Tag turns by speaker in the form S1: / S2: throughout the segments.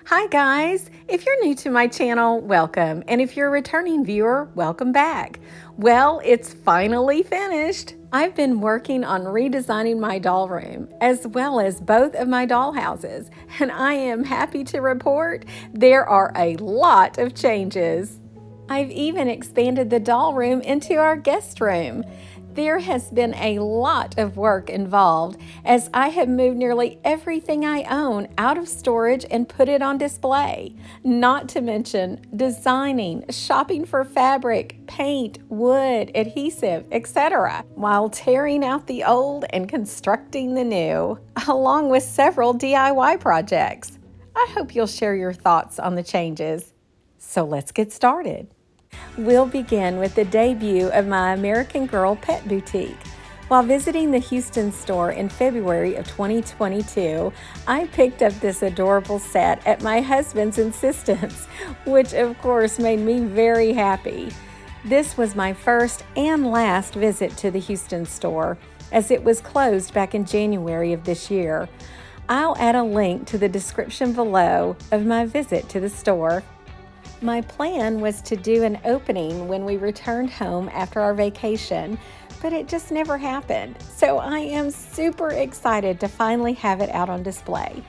S1: Hi guys! If you're new to my channel, welcome. And if you're a returning viewer, welcome back. Well, it's finally finished. I've been working on redesigning my doll room, as well as both of my doll houses. And I am happy to report there are a lot of changes. I've even expanded the doll room into our guest room. There has been a lot of work involved as I have moved nearly everything I own out of storage and put it on display. Not to mention designing, shopping for fabric, paint, wood, adhesive, etc., while tearing out the old and constructing the new, along with several DIY projects. I hope you'll share your thoughts on the changes. So let's get started. We'll begin with the debut of my American Girl pet boutique. While visiting the Houston store in February of 2022, I picked up this adorable set at my husband's insistence, which of course made me very happy. This was my first and last visit to the Houston store, as it was closed back in January of this year. I'll add a link to the description below of my visit to the store. My plan was to do an opening when we returned home after our vacation, but it just never happened. So I am super excited to finally have it out on display.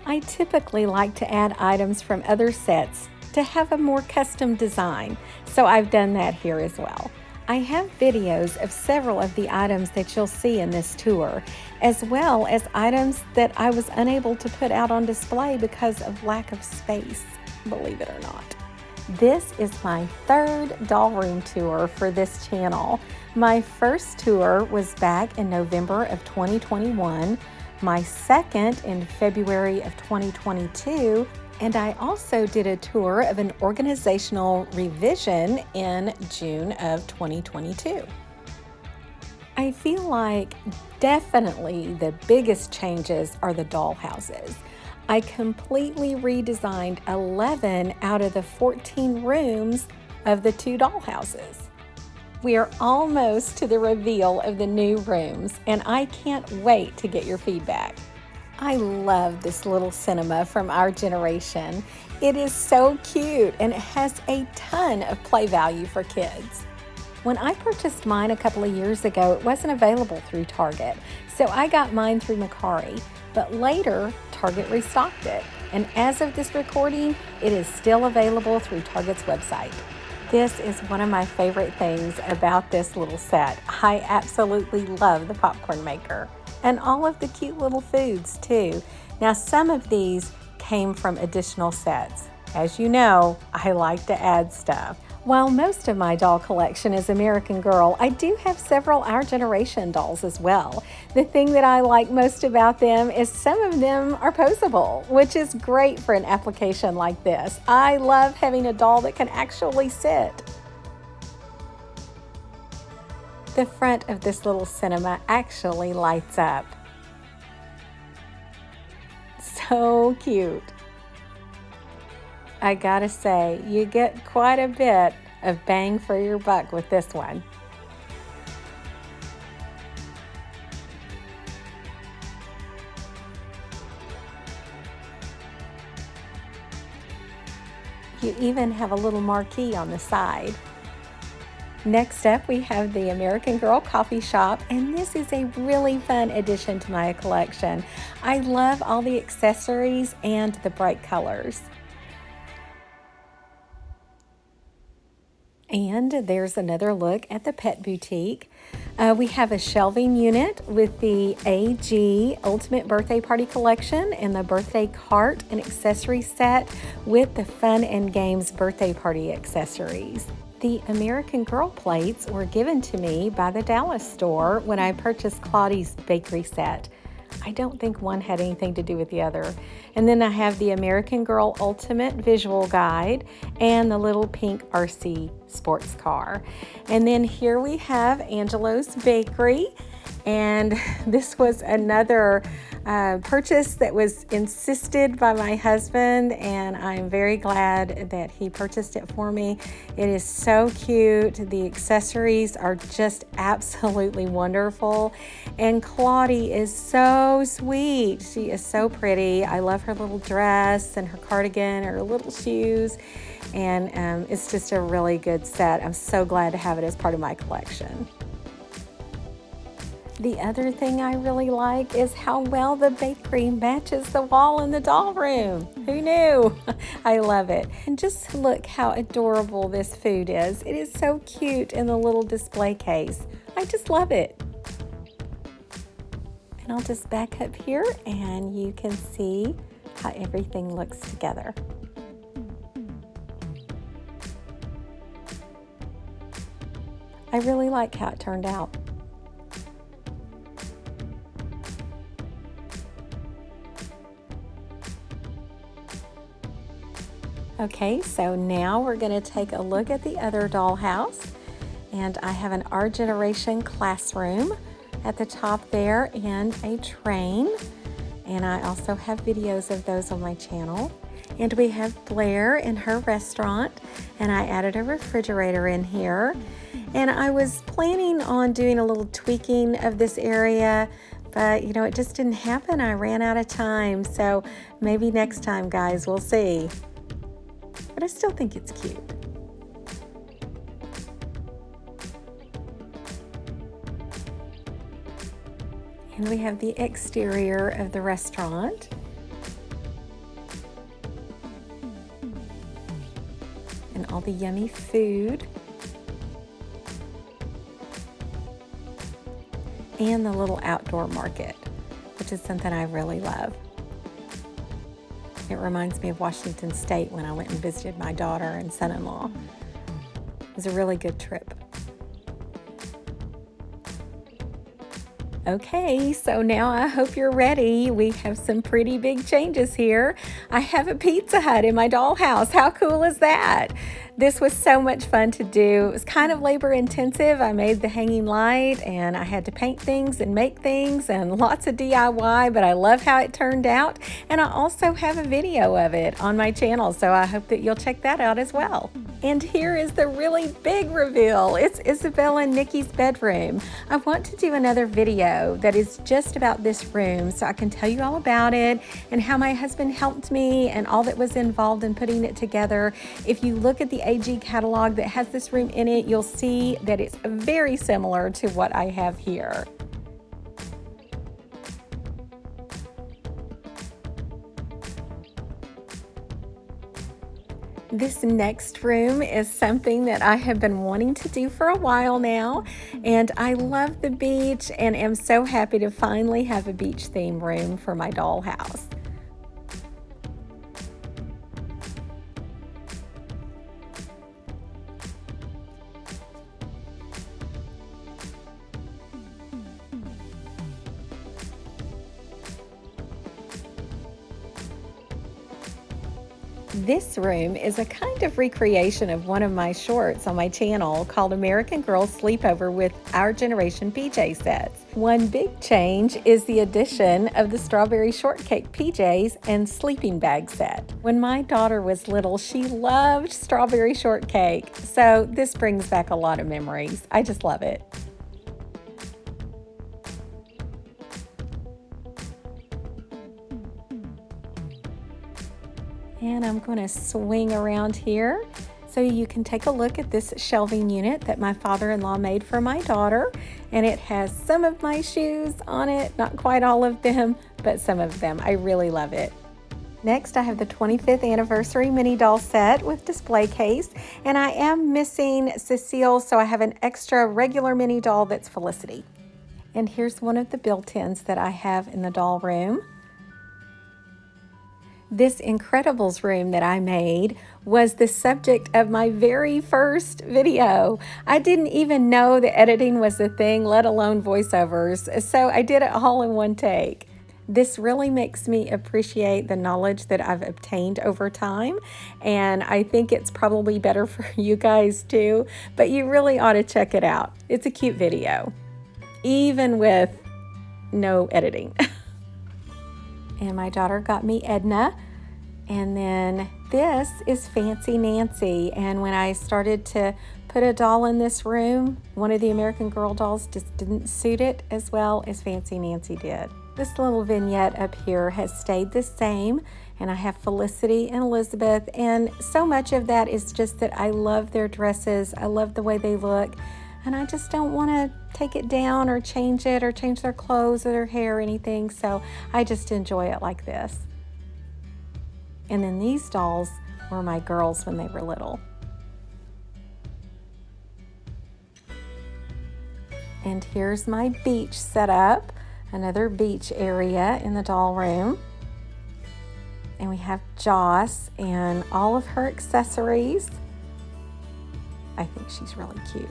S1: I typically like to add items from other sets to have a more custom design, so I've done that here as well. I have videos of several of the items that you'll see in this tour, as well as items that I was unable to put out on display because of lack of space. Believe it or not. This is my third doll room tour for this channel. My first tour was back in November of 2021, my second in February of 2022, and I also did a tour of an organizational revision in June of 2022. I feel like definitely the biggest changes are the doll houses. I completely redesigned 11 out of the 14 rooms of the 2 doll houses. We are almost to the reveal of the new rooms, and I can't wait to get your feedback. I love this little cinema from our generation. It is so cute and it has a ton of play value for kids. When I purchased mine a couple of years ago, it wasn't available through Target, so I got mine through Mercari, but later Target restocked it, and as of this recording, it is still available through Target's website. This is one of my favorite things about this little set. I absolutely love the popcorn maker, and all of the cute little foods too. Now, some of these came from additional sets. As you know, I like to add stuff. While most of my doll collection is American Girl, I do have several Our Generation dolls as well. The thing that I like most about them is some of them are posable, which is great for an application like this. I love having a doll that can actually sit. The front of this little cinema actually lights up. So cute. I gotta say, you get quite a bit of bang for your buck with this one. You even have a little marquee on the side. Next up, we have the American Girl Coffee Shop, and this is a really fun addition to my collection. I love all the accessories and the bright colors. And there's another look at the pet boutique. We have a shelving unit with the AG Ultimate Birthday Party Collection and the birthday cart and accessory set with the Fun and Games birthday party accessories. The American Girl plates were given to me by the Dallas store when I purchased Claudie's bakery set. I don't think one had anything to do with the other. And then I have the American Girl Ultimate Visual Guide and the little pink RC sports car. And then here we have Angelo's Bakery. And this was another purchase that was insisted by my husband, and I'm very glad that he purchased it for me. It is so cute. The accessories are just absolutely wonderful, and Claudie is so sweet. She is so pretty. I love her little dress and her cardigan, her little shoes, and it's just a really good set. I'm so glad to have it as part of my collection. The other thing I really like is how well the bakery matches the wall in the doll room. Who knew? I love it. And just look how adorable this food is. It is so cute in the little display case. I just love it. And I'll just back up here and you can see how everything looks together. I really like how it turned out. Okay, so now we're going to take a look at the other dollhouse, and I have an Our Generation classroom at the top there and a train, and I also have videos of those on my channel. And we have Blair in her restaurant, and I added a refrigerator in here, and I was planning on doing a little tweaking of this area, but you know, it just didn't happen. I ran out of time, so maybe next time, guys, we'll see. But I still think it's cute. And we have the exterior of the restaurant. And all the yummy food. And the little outdoor market, which is something I really love. It reminds me of Washington State when I went and visited my daughter and son-in-law. It was a really good trip. Okay, so now I hope you're ready. We have some pretty big changes here. I have a Pizza Hut in my dollhouse. How cool is that? This was so much fun to do. It was kind of labor intensive. I made the hanging light and I had to paint things and make things and lots of DIY, but I love how it turned out. And I also have a video of it on my channel, so I hope that you'll check that out as well. And here is the really big reveal. It's Isabella and Nikki's bedroom. I want to do another video that is just about this room so I can tell you all about it and how my husband helped me and all that was involved in putting it together. If you look at the AG catalog that has this room in it, you'll see that it's very similar to what I have here. This next room is something that I have been wanting to do for a while now, and I love the beach and am so happy to finally have a beach theme room for my dollhouse. This room is a kind of recreation of one of my shorts on my channel called American Girl Sleepover with Our Generation PJ Sets. One big change is the addition of the strawberry shortcake PJs and sleeping bag set. When my daughter was little, she loved strawberry shortcake, so this brings back a lot of memories. I just love it. And I'm going to swing around here so you can take a look at this shelving unit that my father-in-law made for my daughter. And it has some of my shoes on it, not quite all of them, but some of them. I really love it. Next, I have the 25th anniversary mini doll set with display case, and I am missing Cecile, so I have an extra regular mini doll that's Felicity. And here's one of the built-ins that I have in the doll room. This Incredibles room that I made was the subject of my very first video. I didn't even know that editing was a thing, let alone voiceovers, so I did it all in one take. This really makes me appreciate the knowledge that I've obtained over time, and I think it's probably better for you guys too, but you really ought to check it out. It's a cute video. even with no editing. And my daughter got me Edna. And then this is Fancy Nancy. And when I started to put a doll in this room, one of the American Girl dolls just didn't suit it as well as Fancy Nancy did. This little vignette up here has stayed the same, and I have Felicity and Elizabeth, and so much of that is just that I love their dresses. I love the way they look, and I just don't want to take it down or change it or change their clothes or their hair or anything, so I just enjoy it like this. And then these dolls were my girls when they were little. And here's my beach set up, another beach area in the doll room. And we have Joss and all of her accessories. I think she's really cute.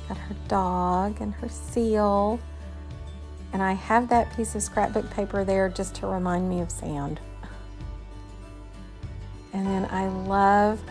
S1: Got her dog and her seal. And I have that piece of scrapbook paper there just to remind me of sand. And then I love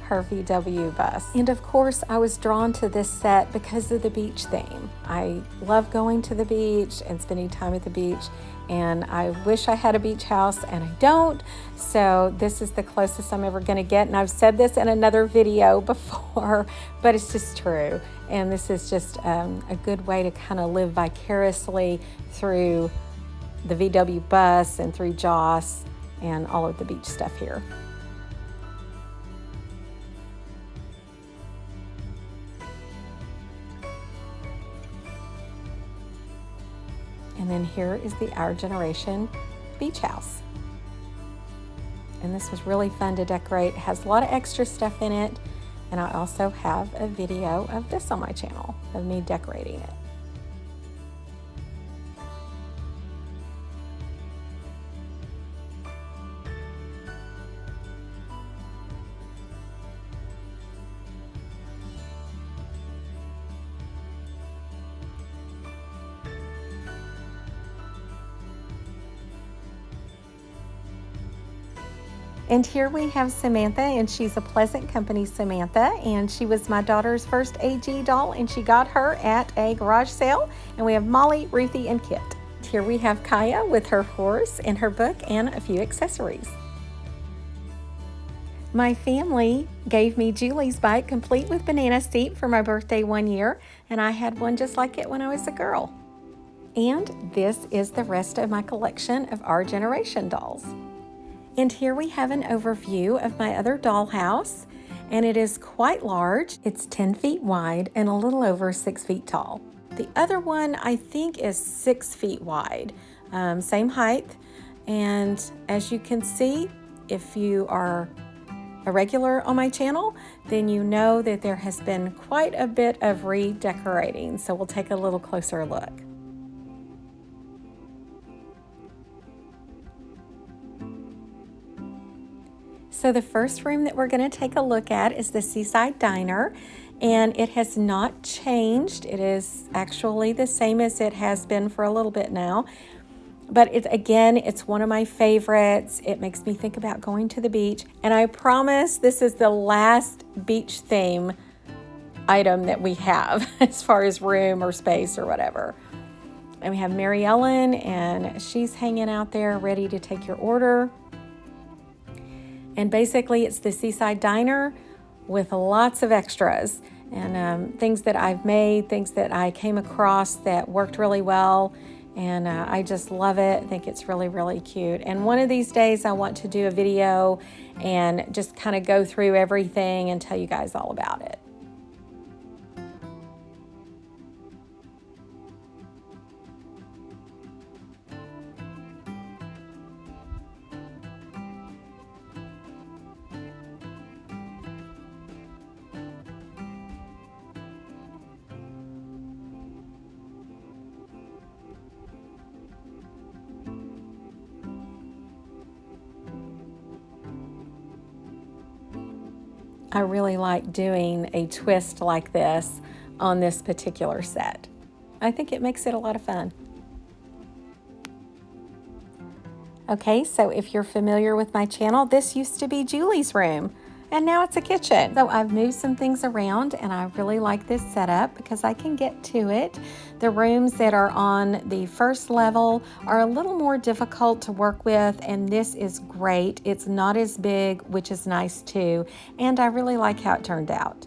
S1: her VW bus. And of course, I was drawn to this set because of the beach theme. I love going to the beach and spending time at the beach, and I wish I had a beach house, and I don't. So this is the closest I'm ever gonna get. And I've said this in another video before, but it's just true. And this is just a good way to kind of live vicariously through the VW bus and through Joss and all of the beach stuff here. And then here is the Our Generation beach house. And this was really fun to decorate. It has a lot of extra stuff in it. And I also have a video of this on my channel, of me decorating it. And here we have Samantha, and she's a Pleasant Company Samantha, and she was my daughter's first AG doll, and she got her at a garage sale. And we have Molly, Ruthie, and Kit. Here we have Kaya with her horse and her book and a few accessories. My family gave me Julie's bike complete with banana seat for my birthday one year, and I had one just like it when I was a girl. And this is the rest of my collection of Our Generation dolls. And here we have an overview of my other dollhouse, and it is quite large. It's 10 feet wide and a little over 6 feet tall. The other one I think is 6 feet wide, same height. And as you can see, if you are a regular on my channel, then you know that there has been quite a bit of redecorating. So we'll take a little closer look. So the first room that we're going to take a look at is the Seaside Diner, and it has not changed. It is actually the same as it has been for a little bit now. But it's one of my favorites. It makes me think about going to the beach. And I promise this is the last beach theme item that we have as far as room or space or whatever. And we have Mary Ellen, and she's hanging out there ready to take your order. And basically it's the Seaside Diner with lots of extras and things that I've made, things that I came across that worked really well. And I just love it. I think it's really, really cute. And one of these days I want to do a video and just kind of go through everything and tell you guys all about it. I really like doing a twist like this on this particular set. I think it makes it a lot of fun. Okay, so if you're familiar with my channel, this used to be Julie's room. And now it's a kitchen. So I've moved some things around and I really like this setup because I can get to it. The rooms that are on the first level are a little more difficult to work with, and this is great. It's not as big, which is nice too. And I really like how it turned out.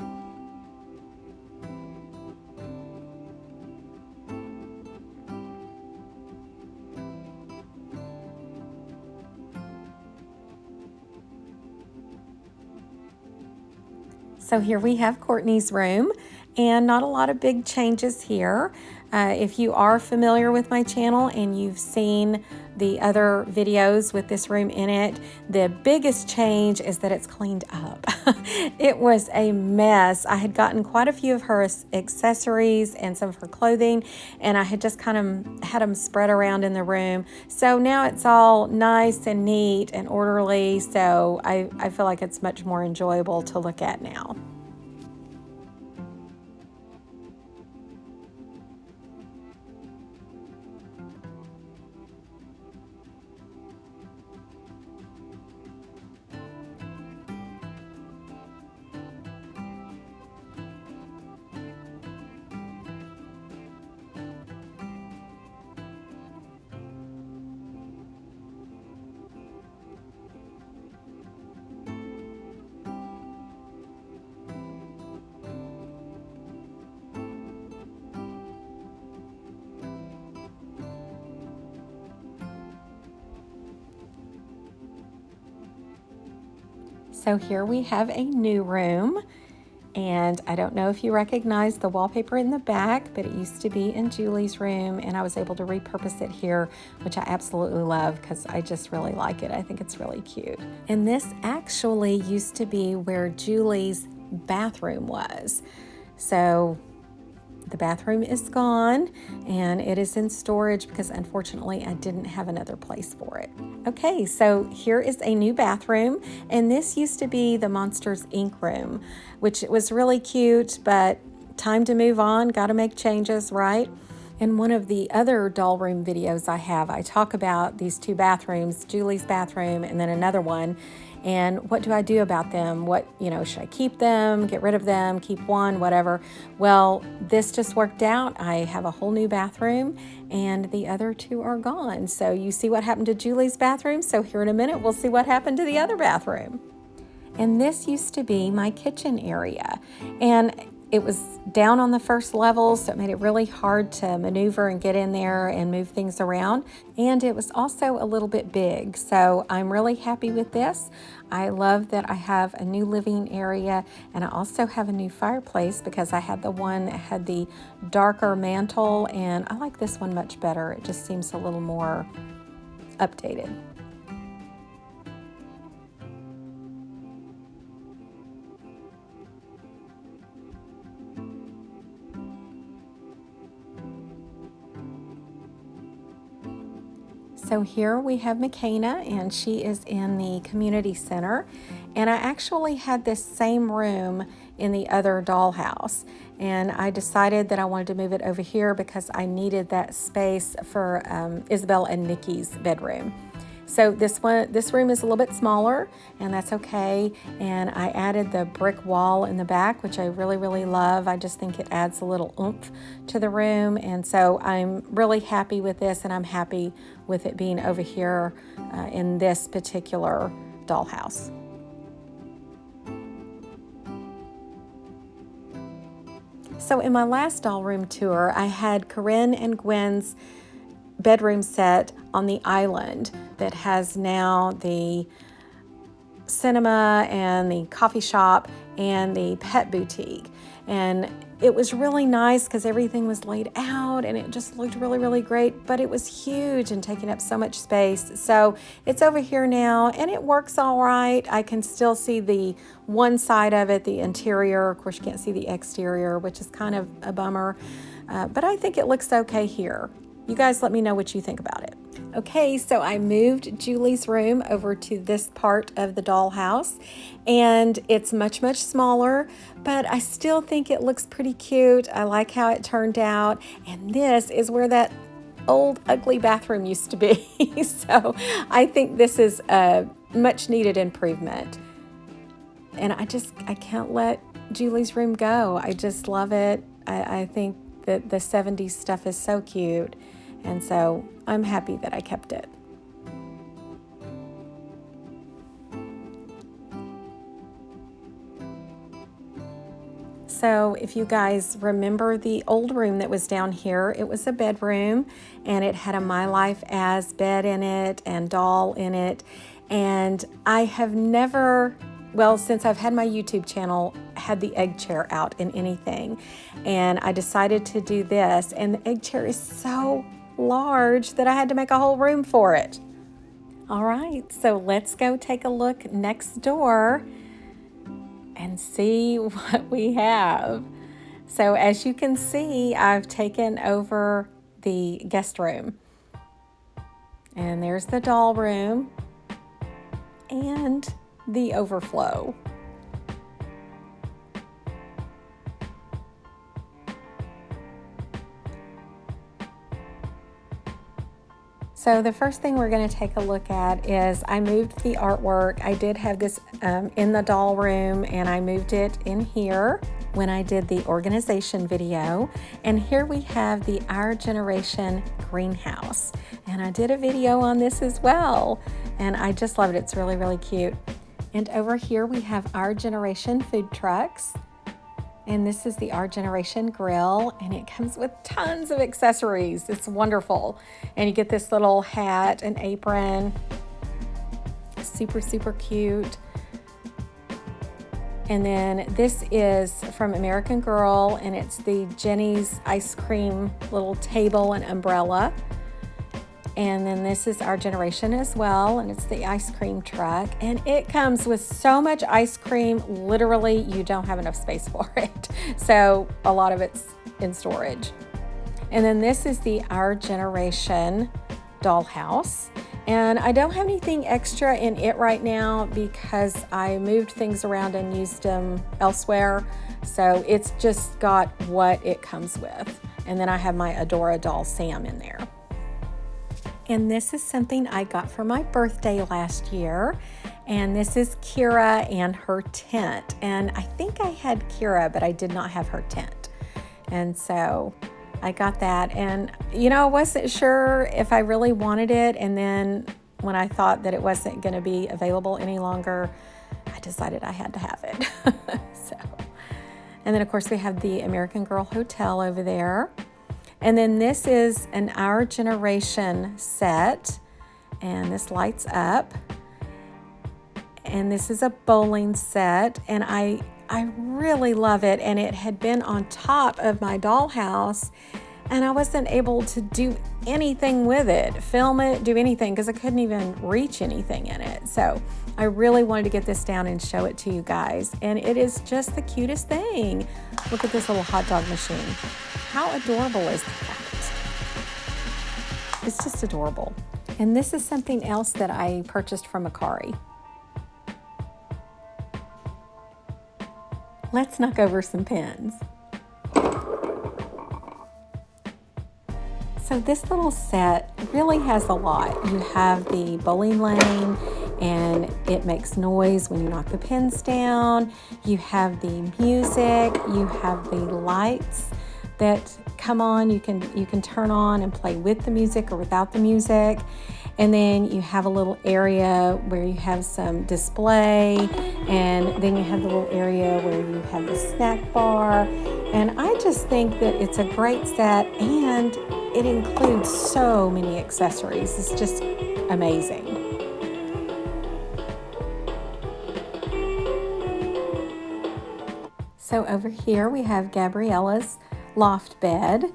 S1: So here we have Courtney's room, and not a lot of big changes here. If you are familiar with my channel and you've seen the other videos with this room in it, the biggest change is that it's cleaned up. It was a mess. I had gotten quite a few of her accessories and some of her clothing, and I had just kind of had them spread around in the room. So now it's all nice and neat and orderly, so I feel like it's much more enjoyable to look at now. So here we have a new room, and I don't know if you recognize the wallpaper in the back, but it used to be in Julie's room, and I was able to repurpose it here, which I absolutely love because I just really like it. I think it's really cute. And this actually used to be where Julie's bathroom was. So the bathroom is gone and it is in storage because unfortunately I didn't have another place for it. Okay, so here is a new bathroom, and this used to be the Monsters Inc. room, which was really cute, but time to move on, gotta make changes, right? In one of the other doll room videos I talk about these two bathrooms, Julie's bathroom and then another one, and what do I do about them? What, should I keep them, get rid of them, keep one, whatever? Well, this just worked out. I have a whole new bathroom and the other two are gone. So you see what happened to Julie's bathroom. So here in a minute, we'll see what happened to the other bathroom. And this used to be my kitchen area. And it was down on the first level, so it made it really hard to maneuver and get in there and move things around. And it was also a little bit big, so I'm really happy with this. I love that I have a new living area, and I also have a new fireplace because I had the one that had the darker mantle, and I like this one much better. It just seems a little more updated. So here we have McKenna, and she is in the community center. And I actually had this same room in the other dollhouse, and I decided that I wanted to move it over here because I needed that space for Isabel and Nikki's bedroom. So this room is a little bit smaller, and that's okay. And I added the brick wall in the back, which I really, really love. I just think it adds a little oomph to the room. And so I'm really happy with this, and I'm happy with it being over here in this particular dollhouse. So in my last doll room tour, I had Corinne and Gwen's bedroom set on the island that has now the cinema and the coffee shop and the pet boutique. And it was really nice because everything was laid out and it just looked really, really great, but it was huge and taking up so much space. So it's over here now and it works all right. I can still see the one side of it, the interior. Of course, you can't see the exterior, which is kind of a bummer, but I think it looks okay here. You guys let me know what you think about it. Okay, so I moved Julie's room over to this part of the dollhouse, and it's much, much smaller, but I still think it looks pretty cute. I like how it turned out, and this is where that old ugly bathroom used to be. So I think this is a much needed improvement. And I can't let Julie's room go. I just love it. I think that the 70s stuff is so cute. And so I'm happy that I kept it. So if you guys remember the old room that was down here, it was a bedroom and it had a My Life As bed in it and doll in it. And I have never, well, since I've had my YouTube channel, had the egg chair out in anything. And I decided to do this, and the egg chair is so large that I had to make a whole room for it. All right, so let's go take a look next door and see what we have. So as you can see, I've taken over the guest room. And there's the doll room and the overflow. So the first thing we're going to take a look at is I moved the artwork. I did have this in the doll room, and I moved it in here when I did the organization video. And here we have the Our Generation greenhouse. And I did a video on this as well. And I just love it. It's really, really cute. And over here we have Our Generation food trucks. And this is the Our Generation grill, and it comes with tons of accessories. It's wonderful. And you get this little hat and apron. Super, super cute. And then this is from American Girl, and it's the Jenny's ice cream little table and umbrella. And then this is Our Generation as well, and it's the ice cream truck. And it comes with so much ice cream, literally you don't have enough space for it. So a lot of it's in storage. And then this is the Our Generation dollhouse. And I don't have anything extra in it right now because I moved things around and used them elsewhere. So it's just got what it comes with. And then I have my Adora doll Sam in there. And this is something I got for my birthday last year. And this is Kira and her tent. And I think I had Kira, but I did not have her tent. And so I got that. And, you know, I wasn't sure if I really wanted it. And then when I thought that it wasn't going to be available any longer, I decided I had to have it. And then, of course, we have the American Girl Hotel over there. And then this is an Our Generation set, and this lights up. And this is a bowling set, and I really love it. And it had been on top of my dollhouse, and I wasn't able to do anything with it, film it, do anything, because I couldn't even reach anything in it. So I really wanted to get this down and show it to you guys. And it is just the cutest thing. Look at this little hot dog machine. How adorable is that? It's just adorable. And this is something else that I purchased from Akari. Let's knock over some pins. So this little set really has a lot. You have the bowling lane, and it makes noise when you knock the pins down. You have the music, you have the lights that come on. You can turn on and play with the music or without the music. And then you have a little area where you have some display, and then you have the little area where you have the snack bar. And I just think that it's a great set, and it includes so many accessories. It's just amazing. So over here we have Gabriella's loft bed,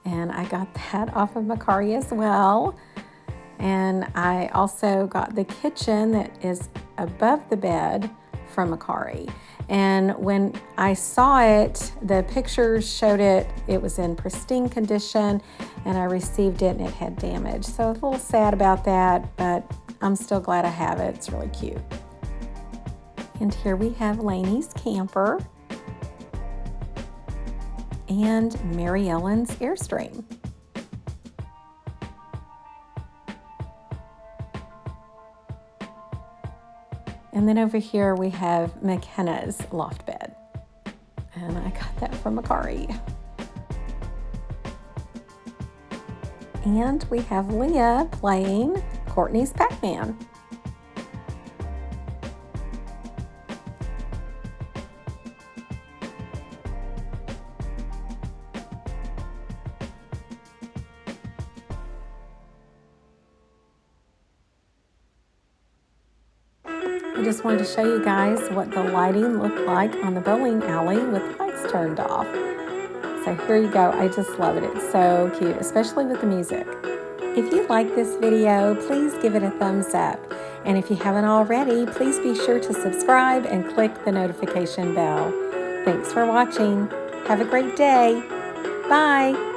S1: and I got that off of Makari as well. And I also got the kitchen that is above the bed from Makari. And when I saw it, the pictures showed it was in pristine condition, and I received it and it had damage. So I was a little sad about that, but I'm still glad I have it. It's really cute. And here we have Lainey's camper and Mary Ellen's Airstream. And then over here we have McKenna's loft bed. And I got that from Macari. And we have Leah playing Courtney's Pac-Man. I just wanted to show you guys what the lighting looked like on the bowling alley with the lights turned off. So here you go. I just love it. It's so cute, especially with the music. If you like this video, please give it a thumbs up. And if you haven't already, please be sure to subscribe and click the notification bell. Thanks for watching. Have a great day. Bye.